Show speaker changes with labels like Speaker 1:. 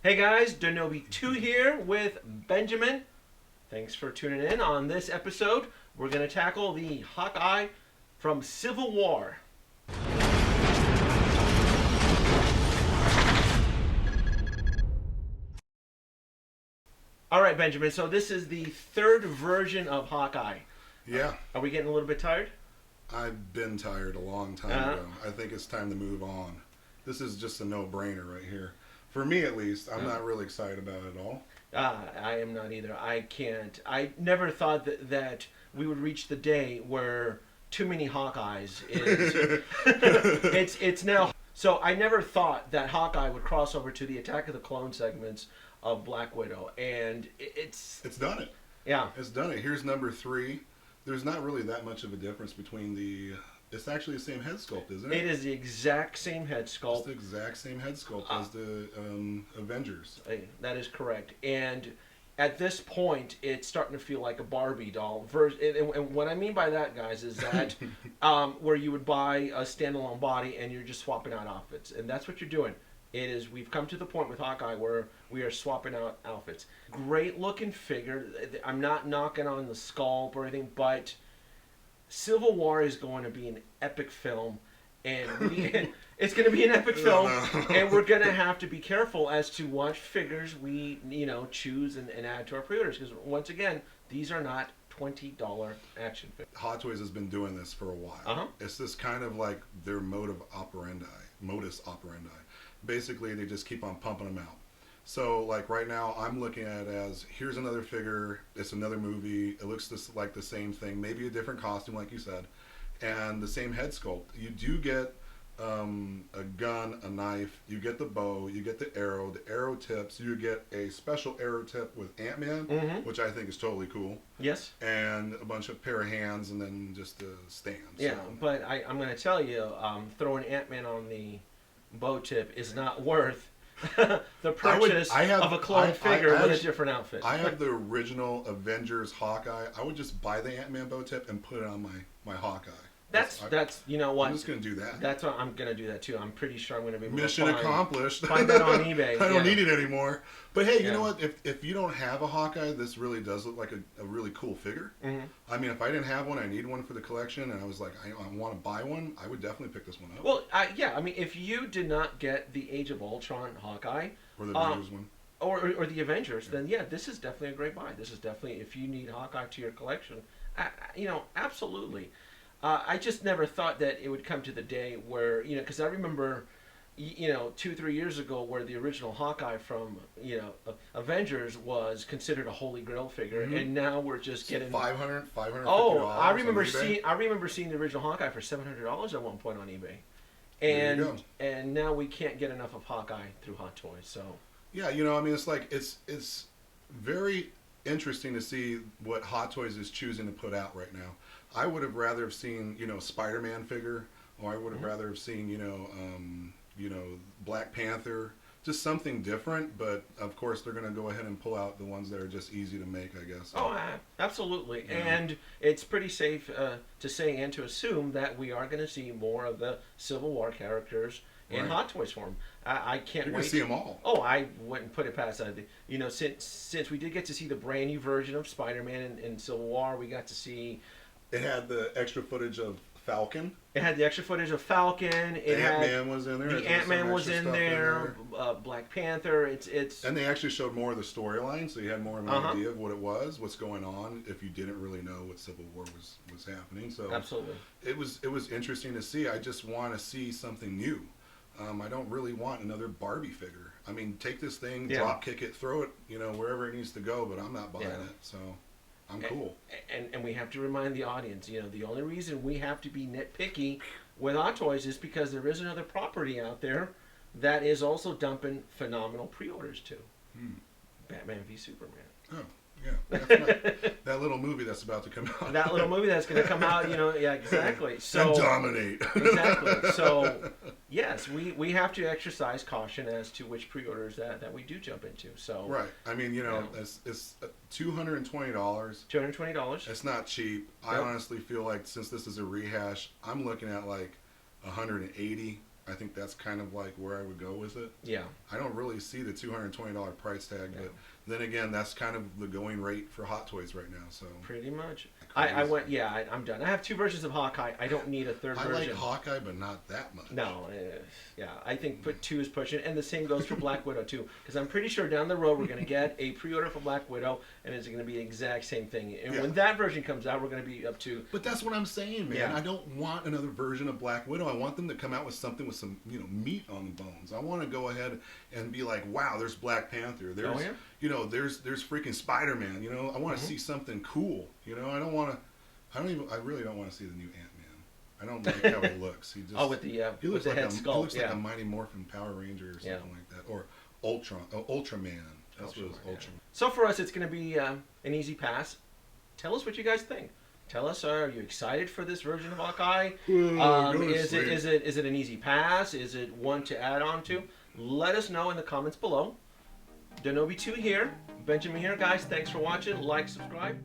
Speaker 1: Hey guys, Denobi2 here with Benjamin. Thanks for tuning in. On this episode, we're going to tackle the Hawkeye from Civil War. All right, Benjamin, so this is the third version of Hawkeye.
Speaker 2: Yeah,
Speaker 1: Are we getting a little bit tired?
Speaker 2: I've been tired a long time ago. I think it's time to move on. This is just a no-brainer right here. For me, at least, I'm not really excited about it at all.
Speaker 1: I am not either. I can't. I never thought that we would reach the day where too many Hawkeyes is. it's now. So I never thought that Hawkeye would cross over to the Attack of the Clone segments of Black Widow, and it's
Speaker 2: done it.
Speaker 1: Yeah.
Speaker 2: It's done it. Here's number 3. There's not really that much of a difference between the... It's actually the same head sculpt, isn't it?
Speaker 1: It is the exact same head sculpt.
Speaker 2: It's the exact same head sculpt as the Avengers.
Speaker 1: That is correct. And at this point, it's starting to feel like a Barbie doll. And what I mean by that, guys, is that where you would buy a standalone body and you're just swapping out outfits. And that's what you're doing. We've come to the point with Hawkeye where we are swapping out outfits. Great looking figure. I'm not knocking on the sculpt or anything, but Civil War is going to be an epic film, and it's going to be an epic film, and we're going to have to be careful as to what figures we choose and add to our pre-orders, because once again, these are not $20 action figures.
Speaker 2: Hot Toys has been doing this for a while. It's this kind of like their modus operandi. Basically, they just keep on pumping them out. So, like right now, I'm looking at it as, here's another figure, it's another movie, it looks like the same thing, maybe a different costume, like you said, and the same head sculpt. You do get a gun, a knife, you get the bow, you get the arrow tips, you get a special arrow tip with Ant-Man, which I think is totally cool.
Speaker 1: Yes.
Speaker 2: And a bunch of pair of hands, and then just a stand.
Speaker 1: Yeah,
Speaker 2: so.
Speaker 1: but I'm going to tell you, throwing Ant-Man on the bow tip is not worth the purchase of a clone figure with a different outfit.
Speaker 2: I have the original Avengers Hawkeye. I would just buy the Ant-Man bow tip and put it on my Hawkeye.
Speaker 1: That's you know what?
Speaker 2: I'm just going to do that.
Speaker 1: That's what I'm going to do that too. I'm pretty sure I'm going to be able
Speaker 2: Mission
Speaker 1: to
Speaker 2: accomplished.
Speaker 1: Find that on eBay.
Speaker 2: I don't need it anymore. But hey, you know what? If you don't have a Hawkeye, this really does look like a really cool figure. I mean, if I didn't have one, I need one for the collection, and I was like, I want to buy one, I would definitely pick this one up.
Speaker 1: Well, I mean, if you did not get the Age of Ultron Hawkeye,
Speaker 2: or the Avengers one,
Speaker 1: or the Avengers, then this is definitely a great buy. This is definitely, if you need Hawkeye to your collection, absolutely. I just never thought that it would come to the day where, because I remember, 2-3 years ago where the original Hawkeye from, Avengers was considered a holy grail figure, and now we're just getting
Speaker 2: $500.
Speaker 1: Oh, I remember seeing the original Hawkeye for $700 at one point on eBay, and now we can't get enough of Hawkeye through Hot Toys. So
Speaker 2: yeah, I mean, it's like it's very interesting to see what Hot Toys is choosing to put out right now. I would have rather have seen, Spider-Man figure, or I would have rather have seen, Black Panther, just something different. But of course, they're going to go ahead and pull out the ones that are just easy to make, I guess.
Speaker 1: Oh, absolutely. Yeah. And it's pretty safe to say and to assume that we are going to see more of the Civil War characters in Hot Toys form. I can't wait
Speaker 2: to see them all.
Speaker 1: Oh, I wouldn't put it past that. Since we did get to see the brand new version of Spider-Man in Civil War, we got to see.
Speaker 2: It had the extra footage of Falcon.
Speaker 1: Ant-Man
Speaker 2: was in there.
Speaker 1: The Ant-Man was in there. Black Panther. It's.
Speaker 2: And they actually showed more of the storyline, so you had more of an idea of what it was, what's going on, if you didn't really know what Civil War was happening. So
Speaker 1: absolutely,
Speaker 2: it was interesting to see. I just want to see something new. I don't really want another Barbie figure. I mean, take this thing, drop kick it, throw it, wherever it needs to go. But I'm not buying it. So. I'm cool.
Speaker 1: And we have to remind the audience, the only reason we have to be nitpicky with Hot Toys is because there is another property out there that is also dumping phenomenal pre-orders too. Batman v Superman.
Speaker 2: Oh, yeah. That's right. That little movie that's about to come out.
Speaker 1: That little movie that's going to come out, exactly. So
Speaker 2: and dominate.
Speaker 1: Exactly. So, yes, we have to exercise caution as to which pre-orders that we do jump into. So
Speaker 2: right. I mean, it's $220.
Speaker 1: $220.
Speaker 2: It's not cheap. I honestly feel like since this is a rehash, I'm looking at like $180. I think that's kind of like where I would go with it.
Speaker 1: Yeah.
Speaker 2: I don't really see the $220 price tag,
Speaker 1: Yeah.
Speaker 2: but then again, that's kind of the going rate for Hot Toys right now. So
Speaker 1: Pretty much. I went, yeah, I'm done. I have 2 versions of Hawkeye. I don't need a third
Speaker 2: I
Speaker 1: version.
Speaker 2: like Hawkeye, but not that much.
Speaker 1: No, yeah, I think put 2 is pushing, and the same goes for Black Widow too, because I'm pretty sure down the road we're going to get a pre-order for Black Widow, and it's going to be the exact same thing. And when that version comes out, we're going to be up to.
Speaker 2: But that's what I'm saying, man.
Speaker 1: Yeah.
Speaker 2: I don't want another version of Black Widow. I want them to come out with something with some, meat on the bones. I want to go ahead and be like, wow, there's Black Panther. There's, there's freaking Spider-Man. I want to see something cool. I don't want to. I really don't want to see the new Ant-Man. I don't like how he looks. He just
Speaker 1: with the
Speaker 2: he looks
Speaker 1: with the
Speaker 2: like
Speaker 1: head
Speaker 2: he
Speaker 1: sculpt,
Speaker 2: looks like a Mighty Morphin Power Ranger or something like that, or Ultraman. That's what it was, Ultraman.
Speaker 1: So for us, it's going to be an easy pass. Tell us what you guys think. Tell us, are you excited for this version of Hawkeye? Is it an easy pass? Is it one to add on to? Let us know in the comments below. Denobi2 here, Benjamin here, guys. Thanks for watching. Like, subscribe.